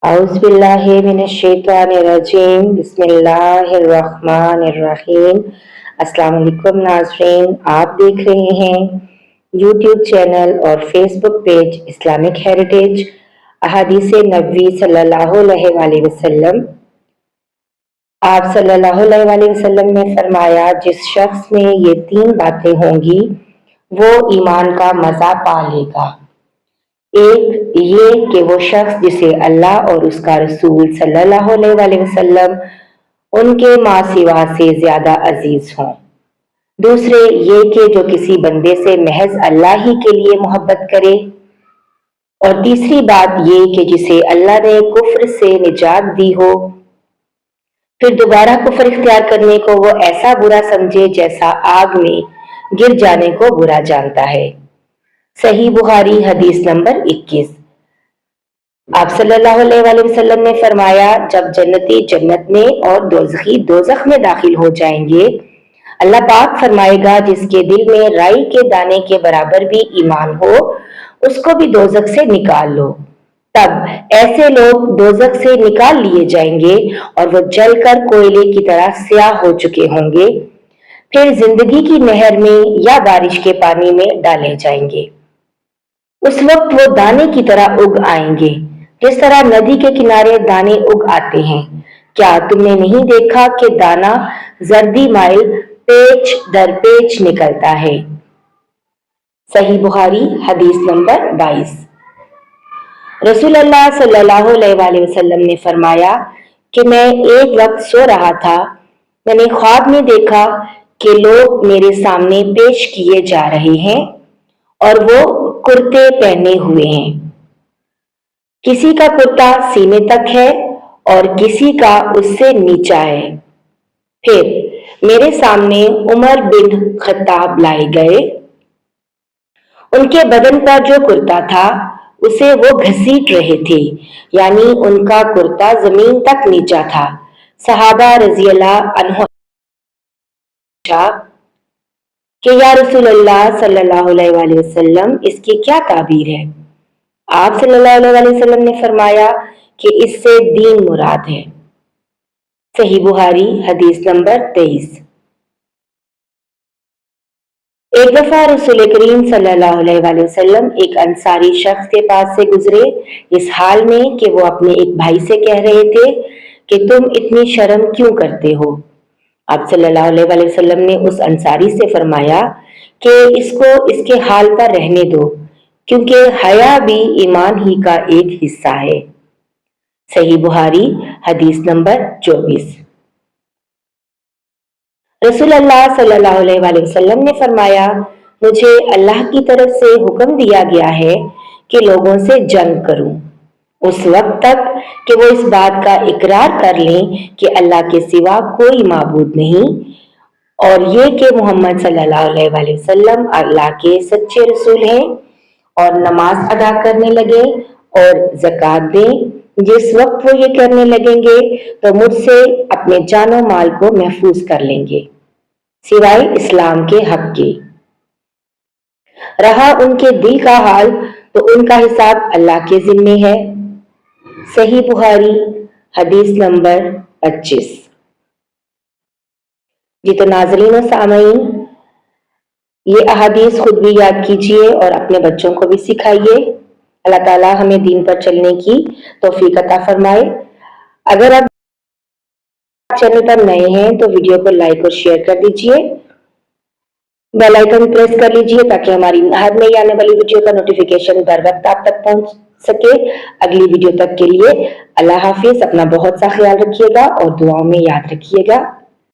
औज़ुबिल्लाहिमिनश्शैतानिर्रजीम बिस्मिल्लाहिर्रहमानिर्रहीम। अस्सलाम वालेकुम नाज़रीन, आप देख रहे हैं यूट्यूब चैनल और फेसबुक पेज इस्लामिक हेरिटेज अहादीस नबवी सल्लल्लाहु अलैहि वसल्लम। आप सल्लल्लाहु अलैहि वसल्लम ने फरमाया, जिस शख्स में ये 3 बातें होंगी वो ईमान का मज़ा पा लेगा। एक ये कि वो शख्स जिसे अल्लाह और उसका रसूल सल्लल्लाहु अलैहि वसल्लम उनके माँ सिवा से ज्यादा अजीज हों। दूसरे ये कि जो किसी बंदे से महज अल्लाह ही के लिए मोहब्बत करे। और तीसरी बात ये कि जिसे अल्लाह ने कुफ्र से निजात दी हो, फिर दोबारा कुफ्र इख्तियार करने को वो ऐसा बुरा समझे जैसा आग में गिर जाने को बुरा जानता है। सही बुखारी हदीस नंबर 21। आप सल्लल्लाहु अलैहि वसल्लम ने फरमाया, जब जन्नती जन्नत में और दोज़खी दोज़ख में दाखिल हो जाएंगे, अल्लाह पाक फरमाएगा, जिसके दिल में राई के दाने के बराबर भी ईमान हो उसको भी दोज़ख से निकाल लो। तब ऐसे लोग दोज़ख से निकाल लिए जाएंगे और वो जलकर कोयले की तरह स्याह हो चुके होंगे। फिर जिंदगी की नहर में या बारिश के पानी में डाले जाएंगे। उस वक्त वो दाने की तरह उग आएंगे, जिस तरह नदी के किनारे दाने उग आते हैं। क्या तुमने नहीं देखा कि दाना जर्दी माइल पेच दर पेच निकलता है। सही बुखारी हदीस नंबर 22। रसूलुल्लाह सल्लल्लाहु अलैहि वसल्लम ने फरमाया कि मैं एक वक्त सो रहा था, मैंने ख्वाब में देखा कि लोग मेरे सामने पेश किए जा रहे हैं और वो कुर्ते पहने हुए हैं। किसी का कुर्ता सीने तक है और किसी का उससे नीचा है। फिर मेरे सामने उमर बिन खत्ताब लाए गए। उनके बदन पर जो कुर्ता था उसे वो घसीट रहे थे, यानी उनका कुर्ता जमीन तक नीचा था। सहाबा रज़ियल्लाहु अन्हु कि या रसूलल्लाह सल्लल्लाहु अलैहि वसल्लम, इसकी क्या ताबीर है। आप सल्लल्लाहु अलैहि वसल्लम ने फरमाया कि इससे दीन मुराद है। सही बुखारी हदीस नंबर 23। एक दफा रसूल करीम सल्लल्लाहु अलैहि वसल्लम एक अंसारी शख्स के पास से गुजरे, इस हाल में कि वो अपने एक भाई से कह रहे थे कि तुम इतनी शर्म क्यों करते हो। आप सल्लल्लाहु अलैहि वसल्लम ने उस अंसारी से फरमाया कि इसको इसके हाल पर रहने दो, क्योंकि हया भी ईमान ही का एक हिस्सा है। सही बुखारी हदीस नंबर 24। रसूलुल्लाह सल्लल्लाहु अलैहि वसल्लम ने फरमाया, मुझे अल्लाह की तरफ से हुक्म दिया गया है कि लोगों से जंग करूं उस वक्त तक कि वो इस बात का इकरार कर लें कि अल्लाह के सिवा कोई माबूद नहीं, और ये कि मोहम्मद सल्लल्लाहु अलैहि वसल्लम अल्लाह के सच्चे रसूल हैं, और नमाज अदा करने लगे और ज़कात दें। जिस वक्त वो ये करने लगेंगे तो मुझसे अपने जानो माल को महफूज कर लेंगे, सिवाय इस्लाम के हक के। रहा उनके दिल का हाल तो उनका हिसाब अल्लाह के जिम्मे है। सही बुखारी हदीस नंबर 25। जी तो नाज़रीन और सामईन, ये अहादीस खुद भी याद कीजिए और अपने बच्चों को भी सिखाइए। अल्लाह ताला हमें दीन पर चलने की तौफीक अता फरमाए। अगर आप चैनल पर नए हैं तो वीडियो को लाइक और शेयर कर दीजिए, बेल आइकन प्रेस कर लीजिए ताकि हमारी हर नई आने वाली वीडियो का नोटिफिकेशन बर वक्त आप तक पहुंच सके। अगली वीडियो तक के लिए अल्लाह हाफिज। अपना बहुत सा ख्याल रखिएगा और दुआओं में याद रखिएगा।